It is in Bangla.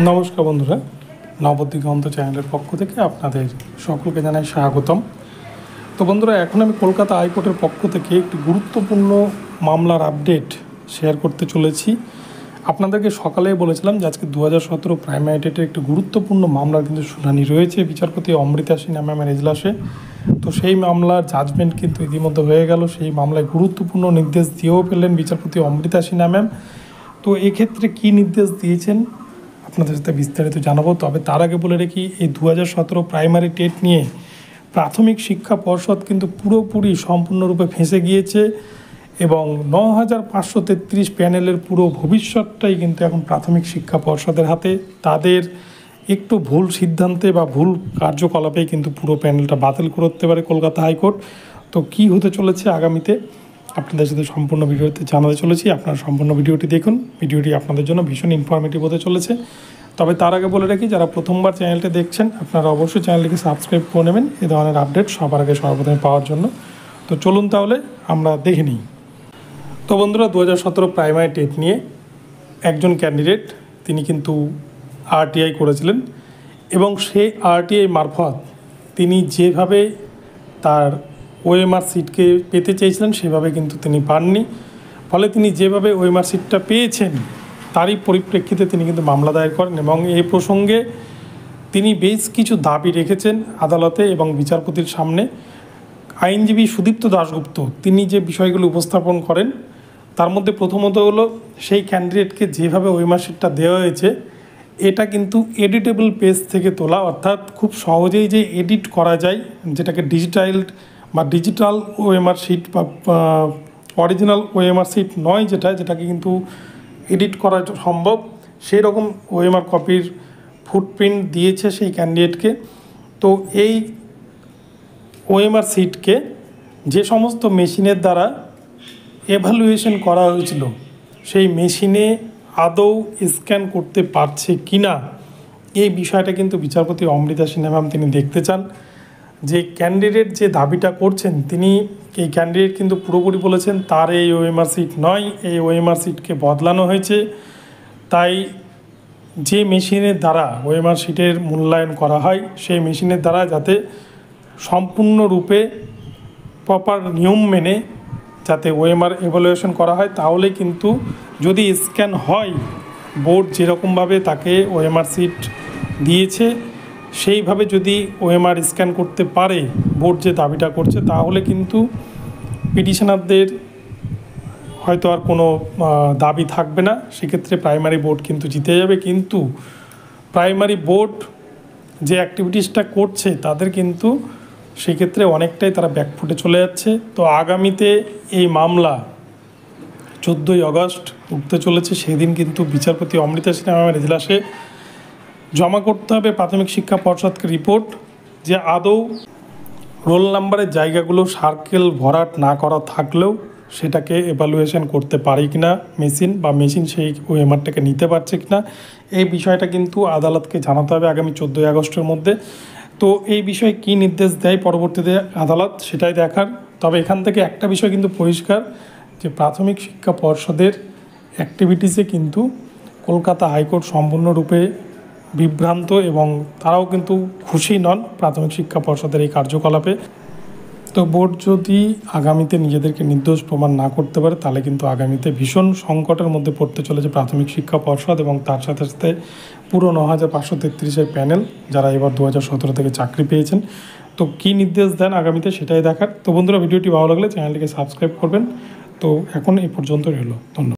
নমস্কার বন্ধুরা, নবদিগন্ত চ্যানেলের পক্ষ থেকে আপনাদের সকলকে জানাই স্বাগতম। তো বন্ধুরা, এখন আমি কলকাতা হাইকোর্টের পক্ষ থেকে একটি গুরুত্বপূর্ণ মামলার আপডেট শেয়ার করতে চলেছি। আপনাদেরকে সকালেই বলেছিলাম যে আজকে 2017 প্রাইম ম্যাজিস্ট্রেটের একটি গুরুত্বপূর্ণ মামলার কিন্তু শুনানি রয়েছে বিচারপতি অমৃতা সিনহা ম্যামের এজলাসে। তো সেই মামলার জাজমেন্ট কিন্তু ইতিমধ্যে হয়ে গেল। সেই মামলায় গুরুত্বপূর্ণ নির্দেশ দিয়েও ফেললেন বিচারপতি অমৃতা সিনহা ম্যাম। তো এক্ষেত্রে কী নির্দেশ দিয়েছেন আপনাদের সাথে বিস্তারিত জানাবো। তবে তার আগে বলে রাখি, এই 2017 প্রাইমারি টেট নিয়ে প্রাথমিক শিক্ষা পর্ষদ কিন্তু পুরোপুরি সম্পূর্ণরূপে ফেঁসে গিয়েছে এবং 9533 প্যানেলের পুরো ভবিষ্যৎটাই কিন্তু এখন প্রাথমিক শিক্ষা পর্ষদের হাতে। তাদের একটু ভুল সিদ্ধান্তে বা ভুল কার্যকলাপেই কিন্তু পুরো প্যানেলটা বাতিল করতে পারে কলকাতা হাইকোর্ট। তো কী হতে চলেছে আগামীতে আপনাদের সাথে সম্পূর্ণ ভিডিওতে জানাতে চলেছি। আপনারা সম্পূর্ণ ভিডিওটি দেখুন। ভিডিওটি আপনাদের জন্য ভীষণ ইনফরমেটিভ হতে চলেছে। তবে তার আগে বলে রাখি, যারা প্রথমবার চ্যানেলটি দেখছেন আপনারা অবশ্যই চ্যানেলটিকে সাবস্ক্রাইব করে নেবেন এ ধরনের আপডেট সবার আগে সর্বপ্রথমে পাওয়ার জন্য। তো চলুন তাহলে আমরা দেখে নিই। তো বন্ধুরা, 2017 প্রাইমারি টেট নিয়ে একজন ক্যান্ডিডেট তিনি কিন্তু আরটিআই করেছিলেন এবং সেই আরটিআই মারফত তিনি যেভাবে তার ওএমআর সিটকে পেতে চেয়েছিলেন সেভাবে কিন্তু তিনি পাননি। ফলে তিনি যেভাবে ওএমআর সিটটা পেয়েছেন তারই পরিপ্রেক্ষিতে তিনি কিন্তু মামলা দায়ের করেন এবং এই প্রসঙ্গে তিনি বেশ কিছু দাবি রেখেছেন আদালতে এবং বিচারপতির সামনে। আইনজীবী সুদীপ্ত দাশগুপ্ত তিনি যে বিষয়গুলো উপস্থাপন করেন তার মধ্যে প্রথমত হলো, সেই ক্যান্ডিডেটকে যেভাবে ওএমআর সিটটা দেওয়া হয়েছে এটা কিন্তু এডিটেবল পেজ থেকে তোলা, অর্থাৎ খুব সহজেই যে এডিট করা যায়, যেটাকে ডিজিটাল ওএমআর সিট বা অরিজিনাল ওএমআর সিট নয়, যেটাকে কিন্তু এডিট করা সম্ভব, সেই রকম ওএমআর কপির ফুটপ্রিন্ট দিয়েছে সেই ক্যান্ডিডেটকে। তো এই ওএমআর সিটকে যে সমস্ত মেশিনের দ্বারা এভালুয়েশন করা হয়েছিল সেই মেশিনে আদৌ স্ক্যান করতে পারছে কি না, এই বিষয়টা কিন্তু বিচারপতি অমৃতা সিনহা ম্যাম তিনি দেখতে চান। যে ক্যান্ডিডেট যে দাবিটা করছেন এই ক্যান্ডিডেট কিন্তু পুরোপুরি বলেছেন তার এই ওএমআর সিট নয়, এই ওএমআর সিটকে বদলানো হয়েছে। তাই যে মেশিনের দ্বারা ওএমআর সিটের মূল্যায়ন করা হয় সেই মেশিনের দ্বারা যাতে সম্পূর্ণরূপে প্রপার নিয়ম মেনে যাতে ওএমআর এভালুয়েশন করা হয়, তাহলে কিন্তু যদি স্ক্যান হয় বোর্ড যেরকমভাবে তাকে ওএমআর সিট দিয়েছে সেইভাবে যদি ওএমআর স্ক্যান করতে পারে বোর্ড যে দাবিটা করছে, তাহলে কিন্তু পিটিশনারদের হয়তো আর কোনো দাবি থাকবে না। সেক্ষেত্রে প্রাইমারি বোর্ড কিন্তু জিতে যাবে। কিন্তু প্রাইমারি বোর্ড যে অ্যাক্টিভিটিসটা করছে তাদের কিন্তু সেক্ষেত্রে অনেকটাই তারা ব্যাকফুটে চলে যাচ্ছে। তো আগামীতে এই মামলা 14ই আগস্ট উঠতে চলেছে। সেদিন কিন্তু বিচারপতি অমৃতা সিনহা ম্যামের এজলাসে জমা করতে হবে প্রাথমিক শিক্ষা পর্ষদকে রিপোর্ট যে আদৌ রোল নাম্বারের জায়গাগুলো সার্কেল ভরাট না করা থাকলেও সেটাকে এভালুয়েশন করতে পারে কিনা মেশিন সেই ওএমআরটাকে নিতে পারছে কিনা, এই বিষয়টা কিন্তু আদালতকে জানাতে হবে আগামী 14ই আগস্টের মধ্যে। তো এই বিষয়ে কী নির্দেশ দেয় পরবর্তীতে আদালত সেটাই দেখার। তবে এখান থেকে একটা বিষয় কিন্তু পরিষ্কার যে প্রাথমিক শিক্ষা পর্ষদের অ্যাক্টিভিটিসে কিন্তু কলকাতা হাইকোর্ট সম্পূর্ণরূপে বিভ্রান্ত এবং তারাও কিন্তু খুশি নন প্রাথমিক শিক্ষা পর্ষদের এই কার্যকলাপে। তো বোর্ড যদি আগামীতে নিজেদেরকে নির্দোষ প্রমাণ না করতে পারে তাহলে কিন্তু আগামীতে ভীষণ সংকটের মধ্যে পড়তে চলেছে প্রাথমিক শিক্ষা পর্ষদ এবং তার সাথে সাথে পুরো 9533 প্যানেল যারা এবার 2017 থেকে চাকরি পেয়েছেন। তো কী নির্দেশ দেন আগামীতে সেটাই দেখার। তো বন্ধুরা, ভিডিওটি ভালো লাগলে চ্যানেলটিকে সাবস্ক্রাইব করবেন। তো এখন এই পর্যন্ত রইল, ধন্যবাদ।